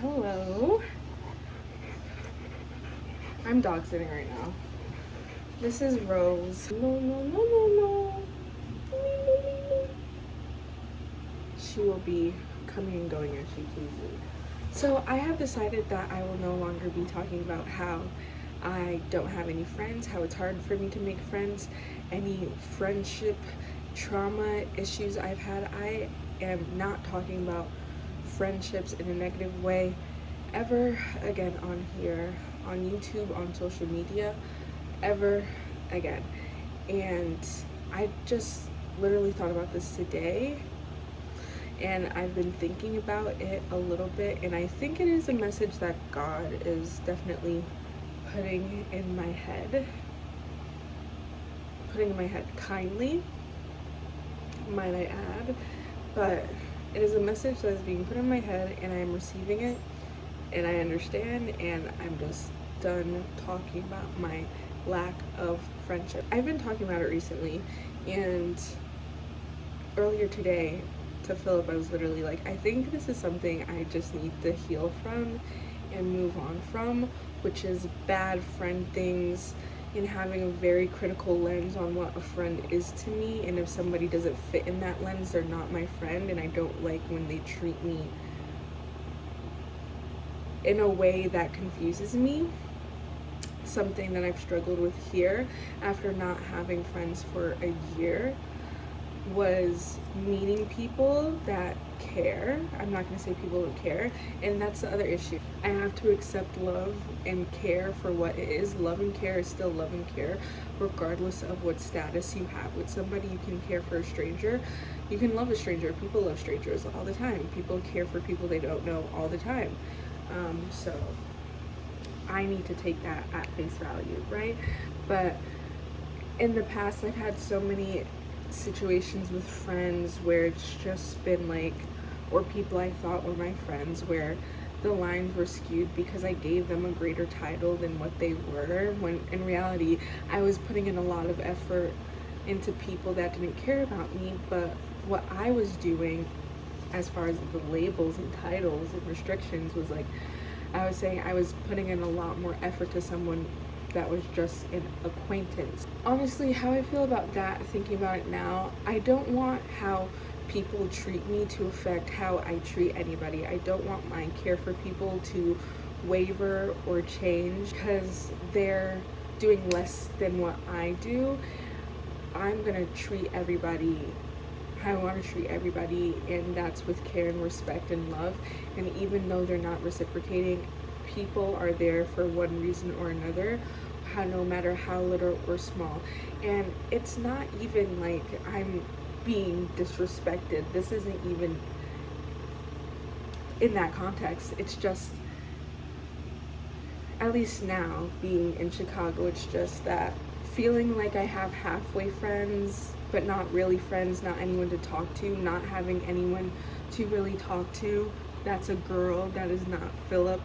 Hello. I'm dog sitting right now. This is Rose. No, no, no, no, no. She will be coming and going as she pleases. So I have decided that I will no longer be talking about how I don't have any friends, how it's hard for me to make friends, any friendship trauma issues I've had. I am not talking about friendships in a negative way ever again on here, on YouTube, on social media, ever again. And I just literally thought about this today, and I've been thinking about it a little bit, and I think it is a message that God is definitely putting in my head, kindly, might I add. But it is a message that is being put in my head, and I am receiving it, and I understand, and I'm just done talking about my lack of friendship. I've been talking about it recently, and earlier today to Philip, I was literally like, I think this is something I just need to heal from and move on from, which is bad friend things and having a very critical lens on what a friend is to me. And if somebody doesn't fit in that lens, they're not my friend, and I don't like when they treat me in a way that confuses me. Something that I've struggled with here after not having friends for a year was meeting people that care. I'm not going to say people who care, and that's the other issue. I have to accept love and care for what it is. Love and care is still love and care, regardless of what status you have with somebody. You can care for a stranger. You can love a stranger. People love strangers all the time. People care for people they don't know all the time. So I need to take that at face value, right? But in the past, I've had so many situations with friends where it's just been like, or people I thought were my friends, where the lines were skewed because I gave them a greater title than what they were, when in reality I was putting in a lot of effort into people that didn't care about me. But what I was doing as far as the labels and titles and restrictions was like, I was saying I was putting in a lot more effort to someone that was just an acquaintance. Honestly, how I feel about that, thinking about it now, I don't want how people treat me to affect how I treat anybody. I don't want my care for people to waver or change because they're doing less than what I do. I'm gonna treat everybody how I want to treat everybody, and that's with care and respect and love. And even though they're not reciprocating, people are there for one reason or another, no matter how little or small. And it's not even like I'm being disrespected. This isn't even in that context. It's just, at least now, being in Chicago, it's just that feeling like I have halfway friends, but not really friends, not anyone to talk to, not having anyone to really talk to. That's a girl that is not Philip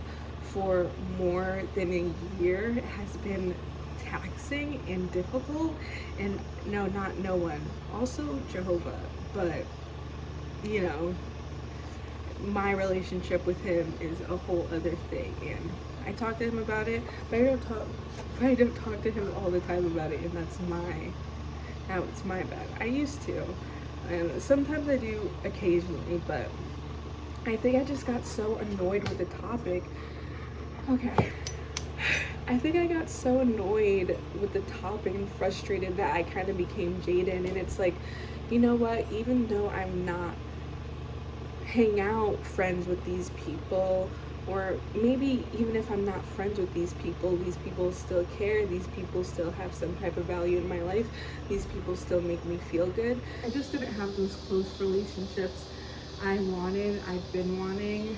for more than a year has been taxing and difficult. And no, not no one. Also Jehovah, but you know, my relationship with him is a whole other thing, and I talk to him about it, but I don't talk to him all the time about it, and now it's my bad. I used to, and sometimes I do occasionally, but I think I just got so annoyed with the topic. Okay. I think I got so annoyed with the topic and frustrated that I kind of became jaded, and it's like, you know what, even though I'm not hang out friends with these people, or maybe even if I'm not friends with these people still care, these people still have some type of value in my life, these people still make me feel good. I just didn't have those close relationships I've been wanting,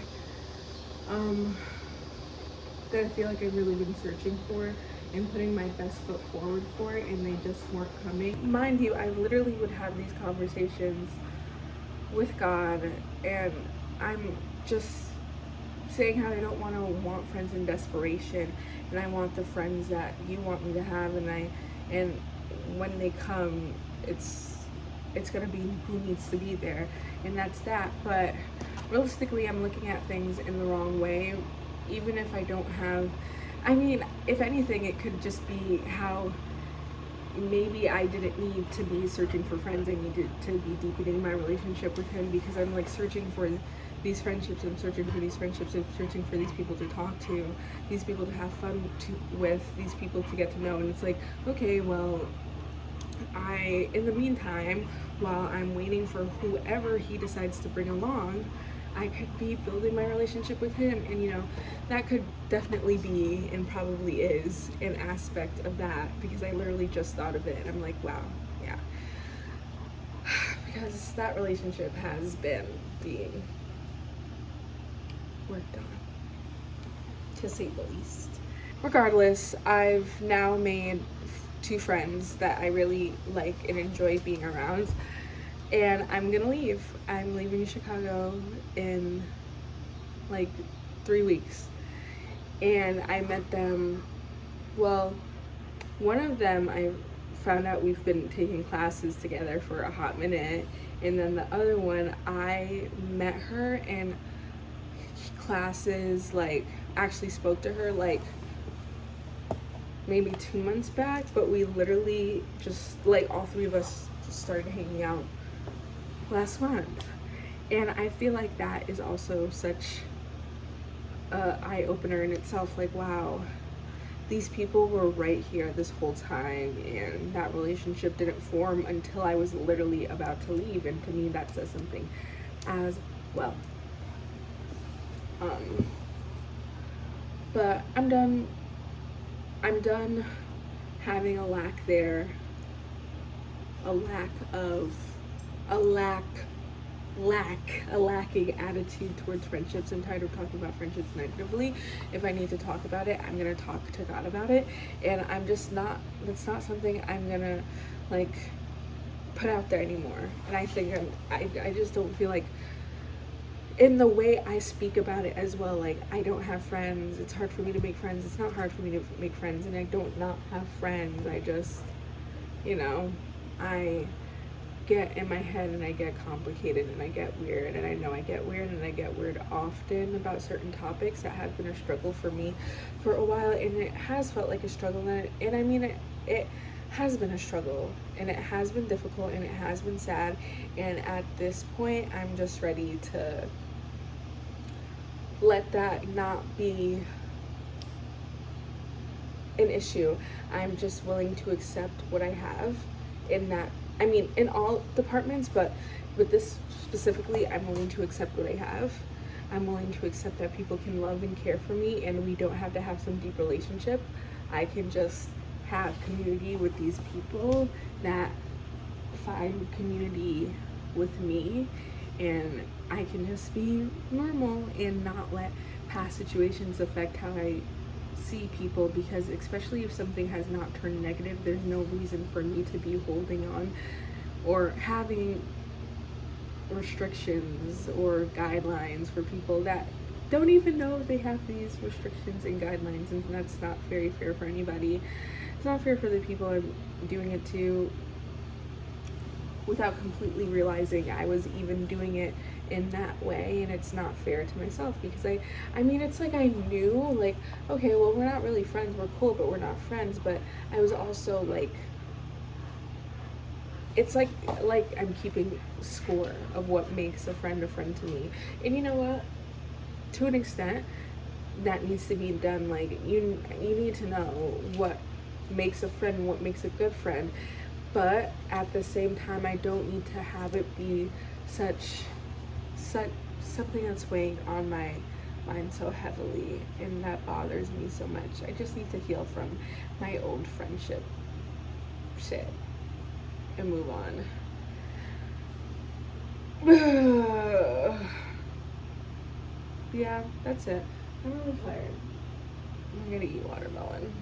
that I feel like I've really been searching for and putting my best foot forward for, and they just weren't coming. Mind you, I literally would have these conversations with God, and I'm just saying how I don't want friends in desperation, and I want the friends that you want me to have, and when they come, it's it's gonna be who needs to be there, and that's that. But realistically, I'm looking at things in the wrong way. Even if I don't have, I mean, if anything, it could just be how maybe I didn't need to be searching for friends. I needed to be deepening my relationship with him, because I'm like searching for these friendships. I'm searching for these friendships. I'm searching for these people to talk to, these people to have fun with, these people to get to know. And it's like, okay, well, in the meantime, while I'm waiting for whoever he decides to bring along, I could be building my relationship with him. And that could definitely be, and probably is, an aspect of that, because I literally just thought of it and I'm like, wow, yeah. Because that relationship has been being worked on, to say the least. Regardless, I've now made 2 friends that I really like and enjoy being around, and I'm gonna leave. I'm leaving Chicago in like 3 weeks, and I met them. Well, one of them, I found out we've been taking classes together for a hot minute, and then the other one, I met her in classes, like actually spoke to her like maybe 2 months back, but we literally just, like, all 3 of us just started hanging out last month. And I feel like that is also such a eye-opener in itself. Like, wow, these people were right here this whole time, and that relationship didn't form until I was literally about to leave. And to me, that says something as well. But I'm done having a lacking attitude towards friendships. I'm tired of talking about friendships negatively. If I need to talk about it, I'm gonna talk to God about it, and that's not something I'm gonna like put out there anymore. And I think I just don't feel like, in the way I speak about it as well, like, I don't have friends, it's hard for me to make friends. It's not hard for me to make friends, and I don't not have friends. I just, I get in my head, and I get complicated, and I get weird, and I know I get weird, and I get weird often about certain topics that have been a struggle for me for a while, and it has felt like a struggle. And I mean, it has been a struggle, and it has been difficult, and it has been sad, and at this point, I'm just ready to let that not be an issue. I'm just willing to accept what I have in that, I mean, in all departments, but with this specifically, I'm willing to accept what I have. I'm willing to accept that people can love and care for me, and we don't have to have some deep relationship. I can just have community with these people that find community with me, and I can just be normal and not let past situations affect how I see people, because especially if something has not turned negative, there's no reason for me to be holding on or having restrictions or guidelines for people that don't even know they have these restrictions and guidelines, and that's not very fair for anybody. It's not fair for the people I'm doing it to without completely realizing I was even doing it in that way, and it's not fair to myself, because I mean, it's like I knew, like, okay, well, we're not really friends, we're cool, but we're not friends. But I was also like, it's like I'm keeping score of what makes a friend to me. And you know what, to an extent that needs to be done. Like, you need to know what makes a friend, what makes a good friend, but at the same time, I don't need to have it be such something that's weighing on my mind so heavily, and that bothers me so much. I just need to heal from my old friendship shit and move on. Yeah, that's it. I'm really tired. I'm gonna eat watermelon.